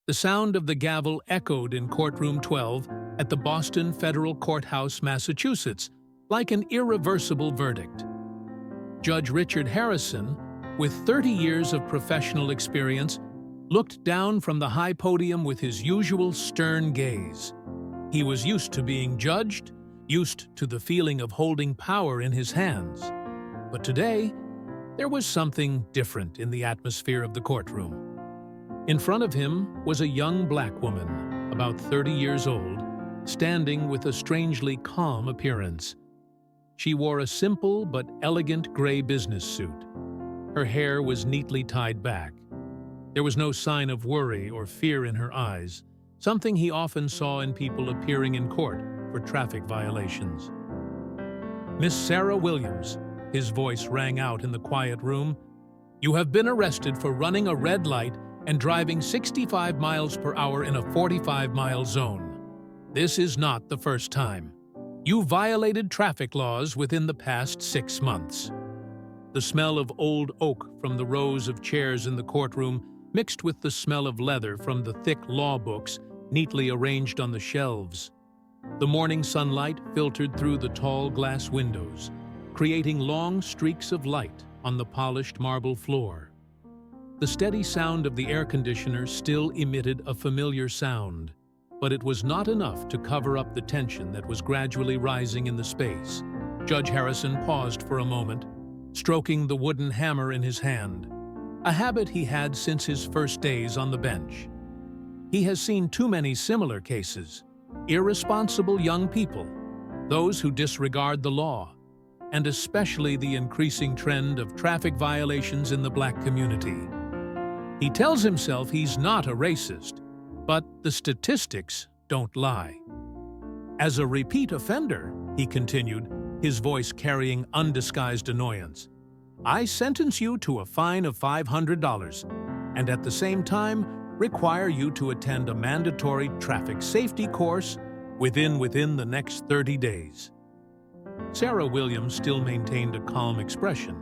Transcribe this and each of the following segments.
The sound of the gavel echoed in Courtroom 12 at the Boston Federal Courthouse, Massachusetts, like an irreversible verdict. Judge Richard Harrison, with 30 years of professional experience, looked down from the high podium with his usual stern gaze. He was used to being judged, used to the feeling of holding power in his hands. But today, there was something different in the atmosphere of the courtroom. In front of him was a young black woman, about 30 years old, standing with a strangely calm appearance. She wore a simple but elegant gray business suit. Her hair was neatly tied back. There was no sign of worry or fear in her eyes, something he often saw in people appearing in court for traffic violations. "Miss Sarah Williams," his voice rang out in the quiet room, "you have been arrested for running a red light and driving 65 miles per hour in a 45-mile zone. This is not the first time. You violated traffic laws within the past 6 months." The smell of old oak from the rows of chairs in the courtroom mixed with the smell of leather from the thick law books neatly arranged on the shelves. The morning sunlight filtered through the tall glass windows, creating long streaks of light on the polished marble floor. The steady sound of the air conditioner still emitted a familiar sound, but it was not enough to cover up the tension that was gradually rising in the space. Judge Harrison paused for a moment, stroking the wooden hammer in his hand, a habit he had since his first days on the bench. He has seen too many similar cases: irresponsible young people, those who disregard the law, and especially the increasing trend of traffic violations in the black community. He tells himself he's not a racist, but the statistics don't lie. "As a repeat offender," he continued, his voice carrying undisguised annoyance, "I sentence you to a fine of $500, and at the same time require you to attend a mandatory traffic safety course within the next 30 days. Sarah Williams still maintained a calm expression,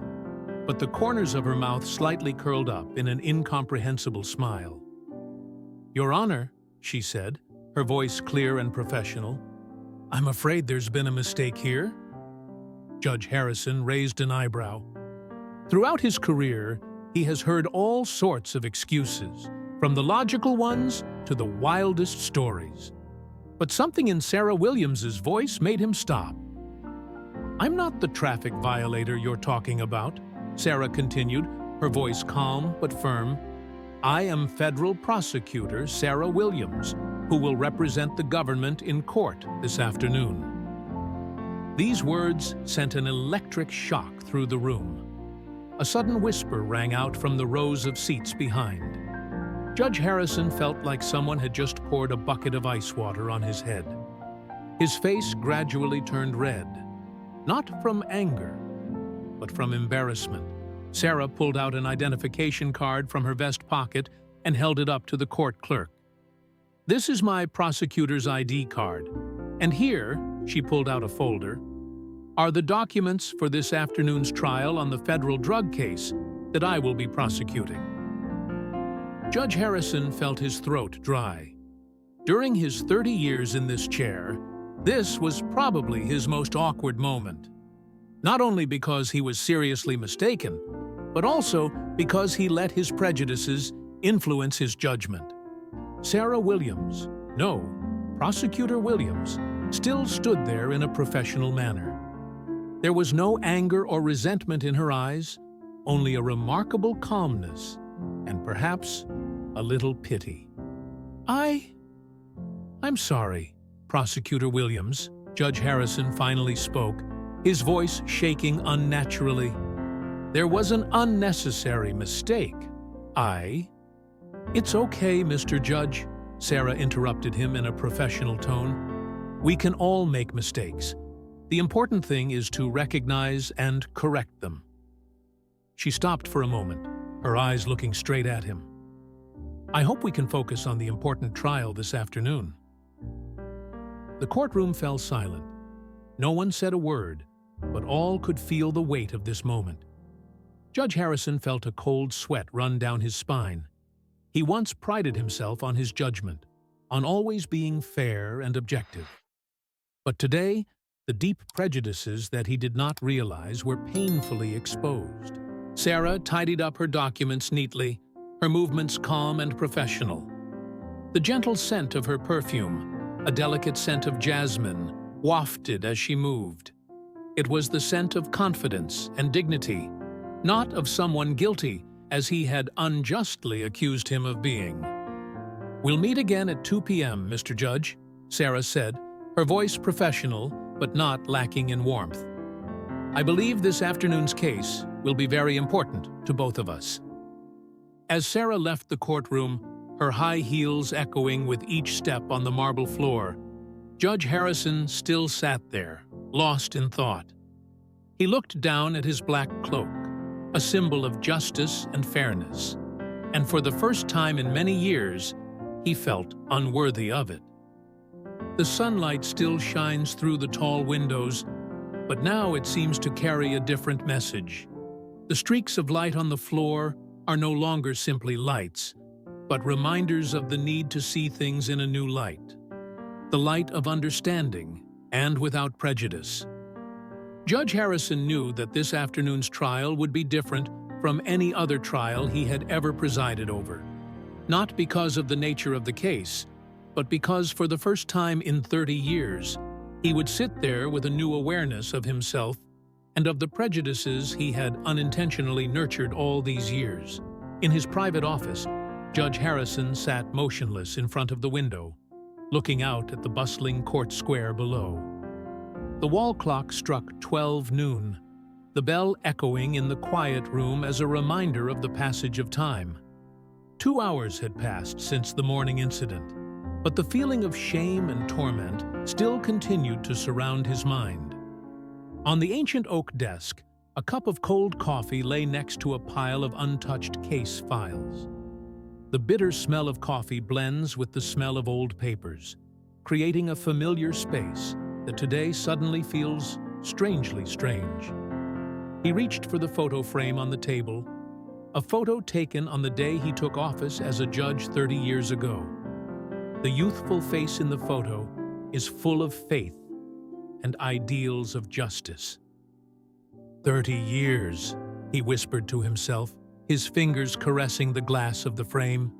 but the corners of her mouth slightly curled up in an incomprehensible smile. "Your Honor," she said, her voice clear and professional, "I'm afraid there's been a mistake here." Judge Harrison raised an eyebrow. Throughout his career, he has heard all sorts of excuses, from the logical ones to the wildest stories. But something in Sarah Williams's voice made him stop. "I'm not the traffic violator you're talking about," Sarah continued, her voice calm but firm. "I am Federal Prosecutor Sarah Williams, who will represent the government in court this afternoon." These words sent an electric shock through the room. A sudden whisper rang out from the rows of seats behind. Judge Harrison felt like someone had just poured a bucket of ice water on his head. His face gradually turned red, not from anger, but from embarrassment. Sarah pulled out an identification card from her vest pocket and held it up to the court clerk. "This is my prosecutor's ID card, and here," she pulled out a folder, "are the documents for this afternoon's trial on the federal drug case that I will be prosecuting." Judge Harrison felt his throat dry. During his 30 years in this chair, this was probably his most awkward moment. Not only because he was seriously mistaken, but also because he let his prejudices influence his judgment. Sarah Williams, no, Prosecutor Williams, still stood there in a professional manner. There was no anger or resentment in her eyes, only a remarkable calmness, and perhaps a little pity. I'm sorry, Prosecutor Williams," Judge Harrison finally spoke, his voice shaking unnaturally. "There was an unnecessary mistake. It's okay, Mr. Judge," Sarah interrupted him in a professional tone. "We can all make mistakes. The important thing is to recognize and correct them." She stopped for a moment, her eyes looking straight at him. "I hope we can focus on the important trial this afternoon." The courtroom fell silent. No one said a word, but all could feel the weight of this moment. Judge Harrison felt a cold sweat run down his spine. He once prided himself on his judgment, on always being fair and objective. But today, the deep prejudices that he did not realize were painfully exposed. Sarah tidied up her documents neatly, her movements calm and professional. The gentle scent of her perfume, a delicate scent of jasmine, wafted as she moved. It was the scent of confidence and dignity, not of someone guilty, as he had unjustly accused him of being. "We'll meet again at 2 p.m., Mr. Judge," Sarah said, her voice professional but not lacking in warmth. "I believe this afternoon's case will be very important to both of us." As Sarah left the courtroom, her high heels echoing with each step on the marble floor, Judge Harrison still sat there, lost in thought. He looked down at his black cloak, a symbol of justice and fairness, and for the first time in many years, he felt unworthy of it. The sunlight still shines through the tall windows, but now it seems to carry a different message. The streaks of light on the floor are no longer simply lights, but reminders of the need to see things in a new light. The light of understanding, and without prejudice. Judge Harrison knew that this afternoon's trial would be different from any other trial he had ever presided over. Not because of the nature of the case, but because for the first time in 30 years, he would sit there with a new awareness of himself and of the prejudices he had unintentionally nurtured all these years. In his private office, Judge Harrison sat motionless in front of the window, looking out at the bustling court square below. The wall clock struck 12 noon, the bell echoing in the quiet room as a reminder of the passage of time. 2 hours had passed since the morning incident, but the feeling of shame and torment still continued to surround his mind. On the ancient oak desk, a cup of cold coffee lay next to a pile of untouched case files. The bitter smell of coffee blends with the smell of old papers, creating a familiar space that today suddenly feels strangely strange. He reached for the photo frame on the table, a photo taken on the day he took office as a judge 30 years ago. The youthful face in the photo is full of faith and ideals of justice. 30 years, he whispered to himself, his fingers caressing the glass of the frame.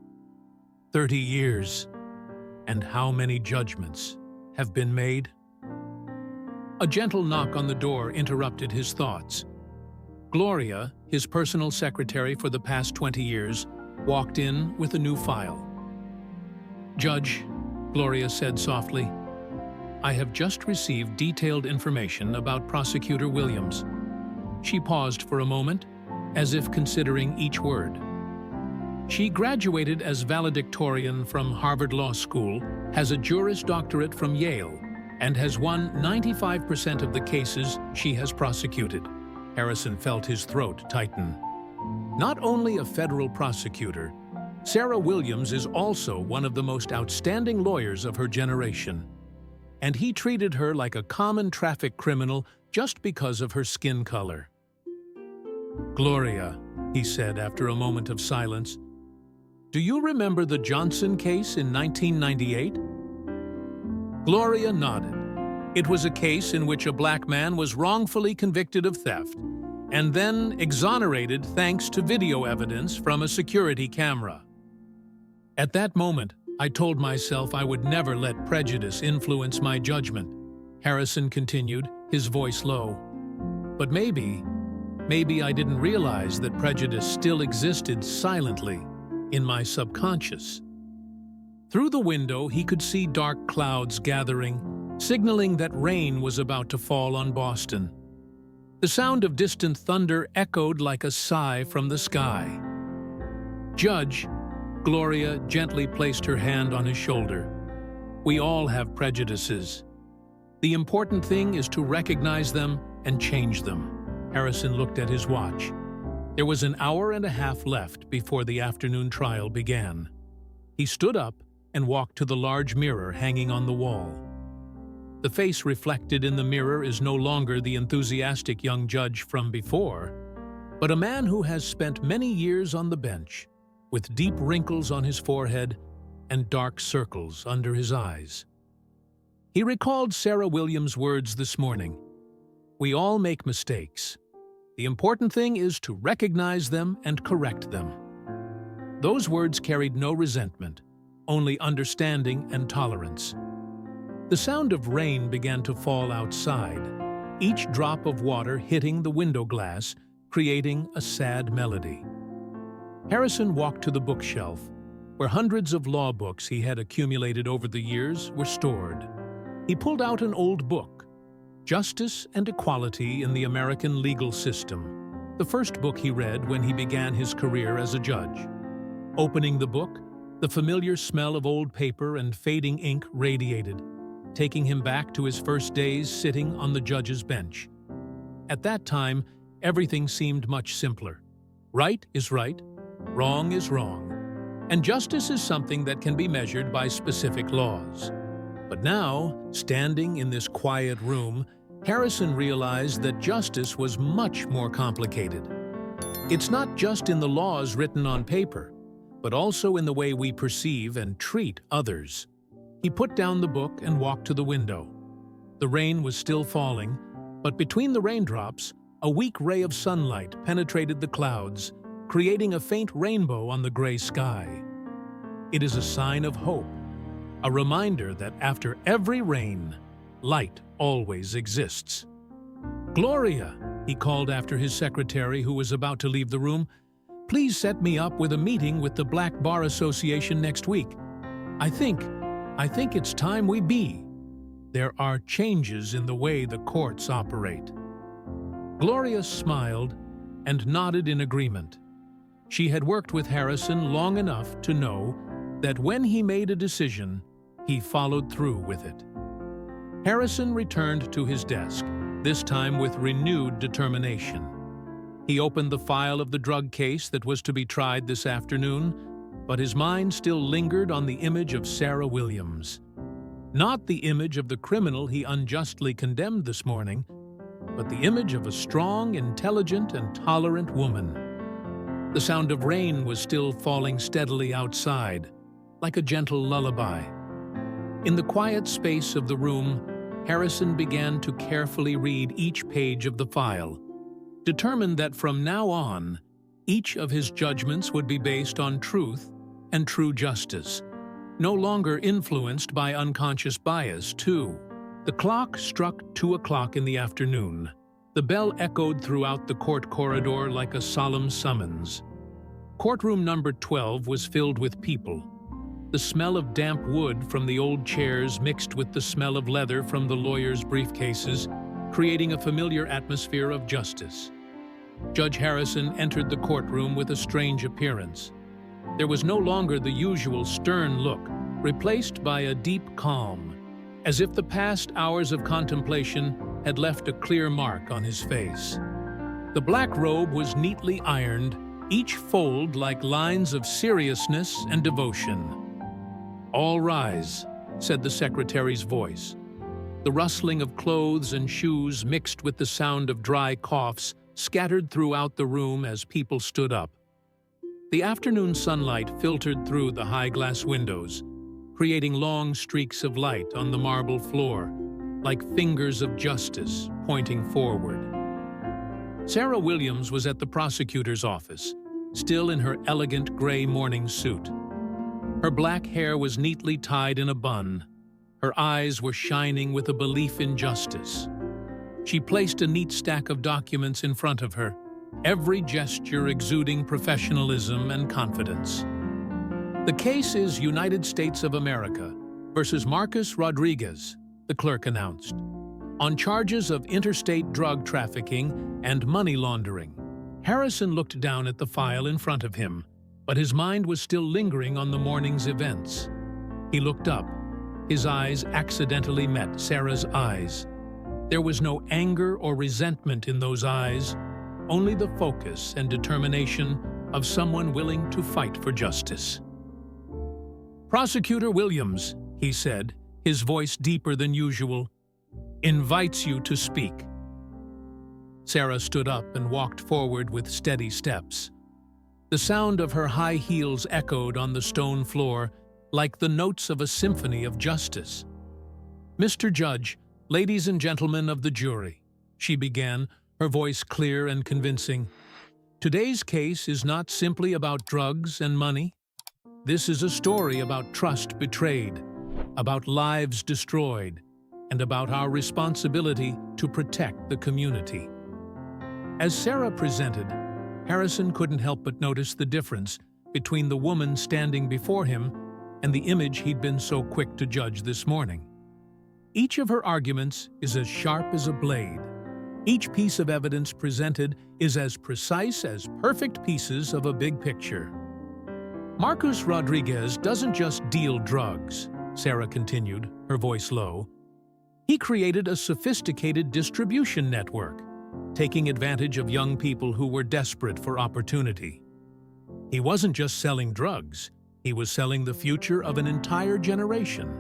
30 years, and how many judgments have been made? A gentle knock on the door interrupted his thoughts. Gloria, his personal secretary for the past 20 years, walked in with a new file. "Judge," Gloria said softly, "I have just received detailed information about Prosecutor Williams." She paused for a moment, as if considering each word. She graduated as valedictorian from Harvard Law School, has a Juris Doctorate from Yale, and has won 95% of the cases she has prosecuted. Harrison felt his throat tighten. Not only a federal prosecutor, Sarah Williams is also one of the most outstanding lawyers of her generation. And he treated her like a common traffic criminal just because of her skin color. "Gloria," he said after a moment of silence, "do you remember the Johnson case in 1998? Gloria nodded. It was a case in which a black man was wrongfully convicted of theft and then exonerated thanks to video evidence from a security camera. At that moment, I told myself I would never let prejudice influence my judgment," Harrison continued, his voice low. "But maybe I didn't realize that prejudice still existed silently in my subconscious." Through the window, he could see dark clouds gathering, signaling that rain was about to fall on Boston. The sound of distant thunder echoed like a sigh from the sky. "Judge," Gloria gently placed her hand on his shoulder, "we all have prejudices. The important thing is to recognize them and change them." Harrison looked at his watch. There was an hour and a half left before the afternoon trial began. He stood up and walked to the large mirror hanging on the wall. The face reflected in the mirror is no longer the enthusiastic young judge from before, but a man who has spent many years on the bench, with deep wrinkles on his forehead and dark circles under his eyes. He recalled Sarah Williams' words this morning. "We all make mistakes. The important thing is to recognize them and correct them." Those words carried no resentment, only understanding and tolerance. The sound of rain began to fall outside, each drop of water hitting the window glass, creating a sad melody. Harrison walked to the bookshelf, where hundreds of law books he had accumulated over the years were stored. He pulled out an old book, Justice and Equality in the American Legal System, the first book he read when he began his career as a judge. Opening the book, the familiar smell of old paper and fading ink radiated, taking him back to his first days sitting on the judge's bench. At that time, everything seemed much simpler. Right is right, wrong is wrong, and justice is something that can be measured by specific laws. But now, standing in this quiet room, Harrison realized that justice was much more complicated. It's not just in the laws written on paper, but also in the way we perceive and treat others. He put down the book and walked to the window. The rain was still falling, but between the raindrops, a weak ray of sunlight penetrated the clouds, creating a faint rainbow on the gray sky. It is a sign of hope, a reminder that after every rain, light always exists. "Gloria," he called after his secretary, who was about to leave the room, "please set me up with a meeting with the Black Bar Association next week. I think it's time we be. There are changes in the way the courts operate." Gloria smiled and nodded in agreement. She had worked with Harrison long enough to know that when he made a decision, he followed through with it. Harrison returned to his desk, this time with renewed determination. He opened the file of the drug case that was to be tried this afternoon, but his mind still lingered on the image of Sarah Williams. Not the image of the criminal he unjustly condemned this morning, but the image of a strong, intelligent, and tolerant woman. The sound of rain was still falling steadily outside, like a gentle lullaby. In the quiet space of the room, Harrison began to carefully read each page of the file, determined that from now on, each of his judgments would be based on truth and true justice, no longer influenced by unconscious bias, too. The clock struck 2 o'clock in the afternoon. The bell echoed throughout the court corridor like a solemn summons. Courtroom number 12 was filled with people. The smell of damp wood from the old chairs mixed with the smell of leather from the lawyers' briefcases, creating a familiar atmosphere of justice. Judge Harrison entered the courtroom with a strange appearance. There was no longer the usual stern look, replaced by a deep calm, as if the past hours of contemplation had left a clear mark on his face. The black robe was neatly ironed, each fold like lines of seriousness and devotion. "All rise," said the secretary's voice. The rustling of clothes and shoes mixed with the sound of dry coughs scattered throughout the room as people stood up. The afternoon sunlight filtered through the high glass windows, creating long streaks of light on the marble floor, like fingers of justice pointing forward. Sarah Williams was at the prosecutor's office, still in her elegant gray morning suit. Her black hair was neatly tied in a bun. Her eyes were shining with a belief in justice. She placed a neat stack of documents in front of her, every gesture exuding professionalism and confidence. "The case is United States of America versus Marcus Rodriguez," the clerk announced, "on charges of interstate drug trafficking and money laundering." Harrison looked down at the file in front of him, but his mind was still lingering on the morning's events. He looked up. His eyes accidentally met Sarah's eyes. There was no anger or resentment in those eyes, only the focus and determination of someone willing to fight for justice. "Prosecutor Williams," he said, his voice deeper than usual, "invites you to speak." Sarah stood up and walked forward with steady steps. The The sound of her high heels echoed on the stone floor like the notes of a symphony of justice. "Mr. Judge, ladies and gentlemen of the jury," she began, her voice clear and convincing. "Today's case is not simply about drugs and money. This is a story about trust betrayed, about lives destroyed, and about our responsibility to protect the community." As Sarah presented, Harrison couldn't help but notice the difference between the woman standing before him and the image he'd been so quick to judge this morning. Each of her arguments is as sharp as a blade. Each piece of evidence presented is as precise as perfect pieces of a big picture. "Marcus Rodriguez doesn't just deal drugs," Sarah continued, her voice low. "He created a sophisticated distribution network, taking advantage of young people who were desperate for opportunity. He wasn't just selling drugs, he was selling the future of an entire generation."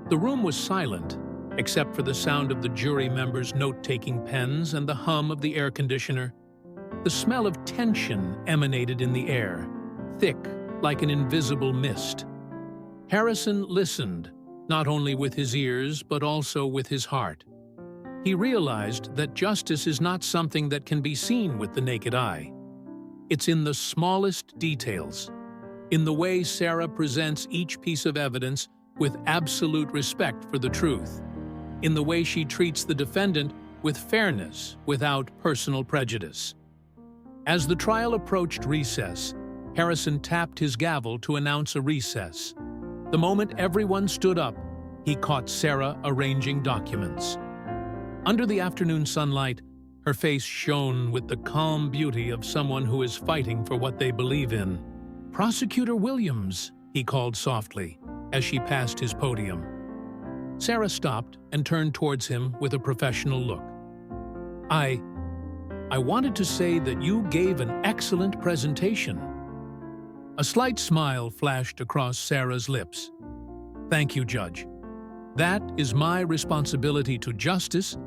The room was silent, except for the sound of the jury members' note-taking pens and the hum of the air conditioner. The smell of tension emanated in the air, thick like an invisible mist. Harrison listened, not only with his ears but also with his heart. He realized that justice is not something that can be seen with the naked eye. It's in the smallest details, in the way Sarah presents each piece of evidence with absolute respect for the truth, in the way she treats the defendant with fairness without personal prejudice. As the trial approached recess, Harrison tapped his gavel to announce a recess. The moment everyone stood up, he caught Sarah arranging documents. Under the afternoon sunlight, her face shone with the calm beauty of someone who is fighting for what they believe in. "Prosecutor Williams," he called softly, as she passed his podium. Sarah stopped and turned towards him with a professional look. I wanted to say that you gave an excellent presentation." A slight smile flashed across Sarah's lips. "Thank you, Judge. That is my responsibility to justice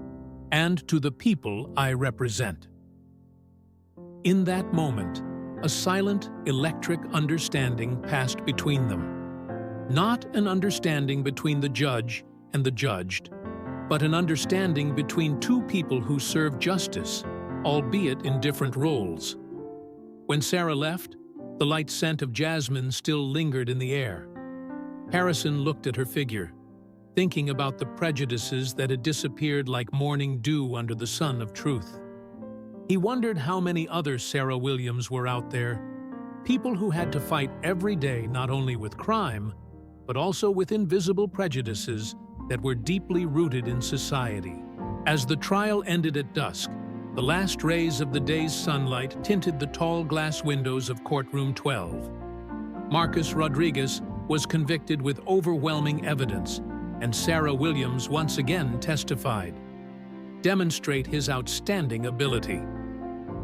and to the people I represent." In that moment, a silent, electric understanding passed between them. Not an understanding between the judge and the judged, but an understanding between two people who serve justice, albeit in different roles. When Sarah left, the light scent of jasmine still lingered in the air. Harrison looked at her figure, thinking about the prejudices that had disappeared like morning dew under the sun of truth. He wondered how many other Sarah Williams were out there, people who had to fight every day not only with crime, but also with invisible prejudices that were deeply rooted in society. As the trial ended at dusk, the last rays of the day's sunlight tinted the tall glass windows of courtroom 12. Marcus Rodriguez was convicted with overwhelming evidence, and Sarah Williams once again testified. Demonstrate his outstanding ability.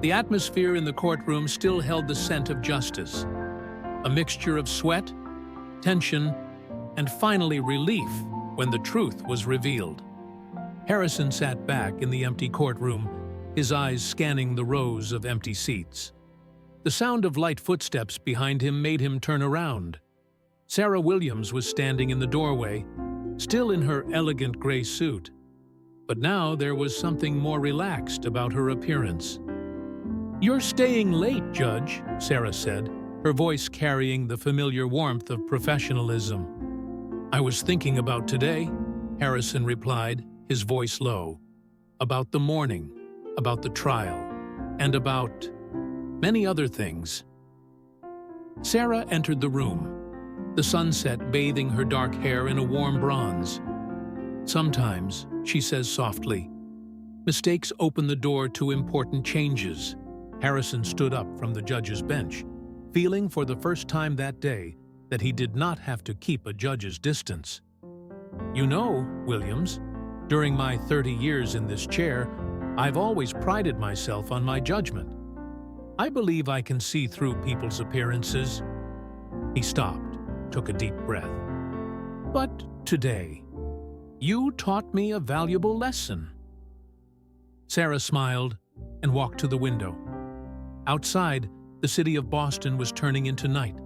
The atmosphere in the courtroom still held the scent of justice, a mixture of sweat, tension, and finally relief when the truth was revealed. Harrison sat back in the empty courtroom, his eyes scanning the rows of empty seats. The sound of light footsteps behind him made him turn around. Sarah Williams was standing in the doorway, still in her elegant gray suit. But now there was something more relaxed about her appearance. "You're staying late, Judge," Sarah said, her voice carrying the familiar warmth of professionalism. "I was thinking about today," Harrison replied, his voice low. "About the morning, about the trial, and about many other things." Sarah entered the room, the sunset bathing her dark hair in a warm bronze. "Sometimes," she says softly, "mistakes open the door to important changes." Harrison stood up from the judge's bench, feeling for the first time that day that he did not have to keep a judge's distance. "You know, Williams, during my 30 years in this chair, I've always prided myself on my judgment. I believe I can see through people's appearances." He stopped, took a deep breath. "But today, you taught me a valuable lesson." Sarah smiled and walked to the window. Outside, The city of Boston was turning into night,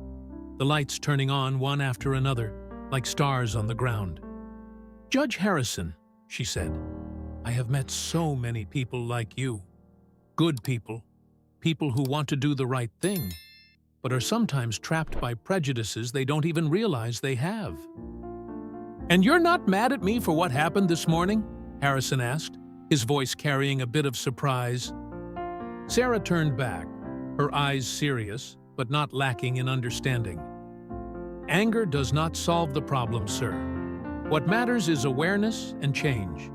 the lights turning on one after another, like stars on the ground. "Judge Harrison," she said, "I have met so many people like you. Good people, people who want to do the right thing, but are sometimes trapped by prejudices they don't even realize they have." "And you're not mad at me for what happened this morning?" Harrison asked, his voice carrying a bit of surprise. Sarah turned back, her eyes serious, but not lacking in understanding. "Anger does not solve the problem, sir. What matters is awareness and change.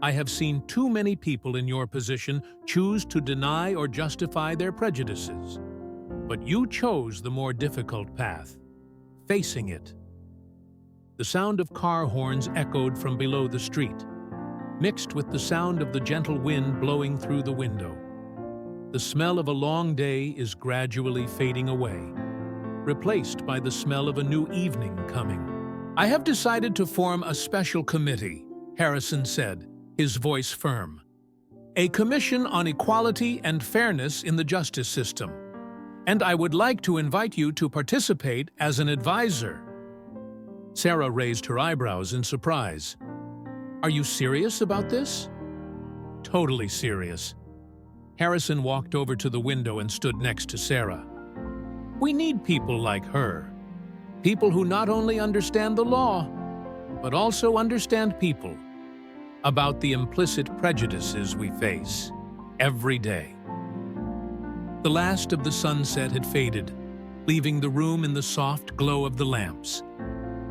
I have seen too many people in your position choose to deny or justify their prejudices. But you chose the more difficult path, facing it." The sound of car horns echoed from below the street, mixed with the sound of the gentle wind blowing through the window. The smell of a long day is gradually fading away, replaced by the smell of a new evening coming. "I have decided to form a special committee," Harrison said, his voice firm. "A commission on equality and fairness in the justice system. And I would like to invite you to participate as an advisor." Sarah raised her eyebrows in surprise. "Are you serious about this?" "Totally serious." Harrison walked over to the window and stood next to Sarah. "We need people like her. People who not only understand the law, but also understand people, about the implicit prejudices we face every day." The last of the sunset had faded, leaving the room in the soft glow of the lamps.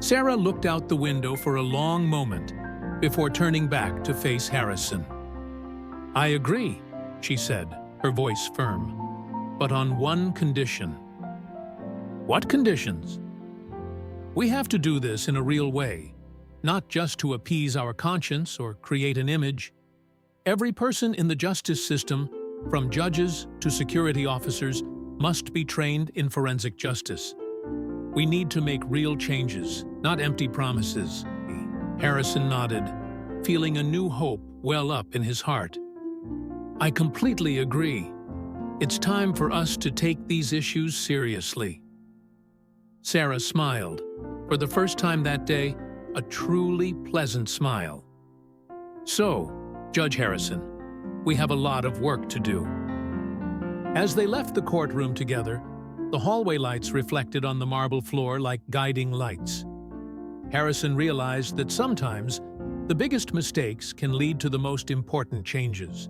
Sarah looked out the window for a long moment before turning back to face Harrison. "I agree," she said, her voice firm, "but on one condition." "What conditions?" "We have to do this in a real way, not just to appease our conscience or create an image. Every person in the justice system, from judges to security officers, must be trained in forensic justice. We need to make real changes, not empty promises." Harrison nodded, feeling a new hope well up in his heart. "I completely agree. It's time for us to take these issues seriously." Sarah smiled, for the first time that day, a truly pleasant smile. "So, Judge Harrison, we have a lot of work to do." As they left the courtroom together, the hallway lights reflected on the marble floor like guiding lights. Harrison realized that sometimes the biggest mistakes can lead to the most important changes.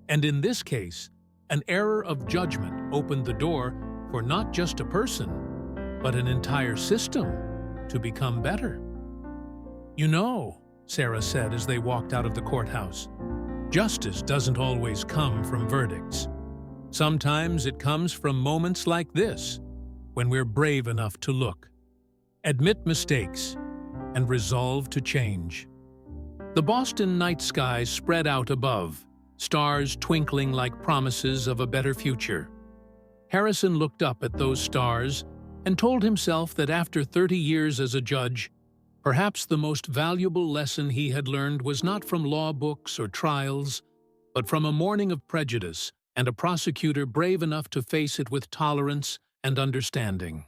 And in this case, an error of judgment opened the door for not just a person, but an entire system to become better. "You know," Sarah said as they walked out of the courthouse, "justice doesn't always come from verdicts. Sometimes it comes from moments like this, when we're brave enough to look, admit mistakes, and resolve to change." The Boston night sky spread out above, stars twinkling like promises of a better future. Harrison looked up at those stars and told himself that after 30 years as a judge, perhaps the most valuable lesson he had learned was not from law books or trials, but from a morning of prejudice and a prosecutor brave enough to face it with tolerance and understanding.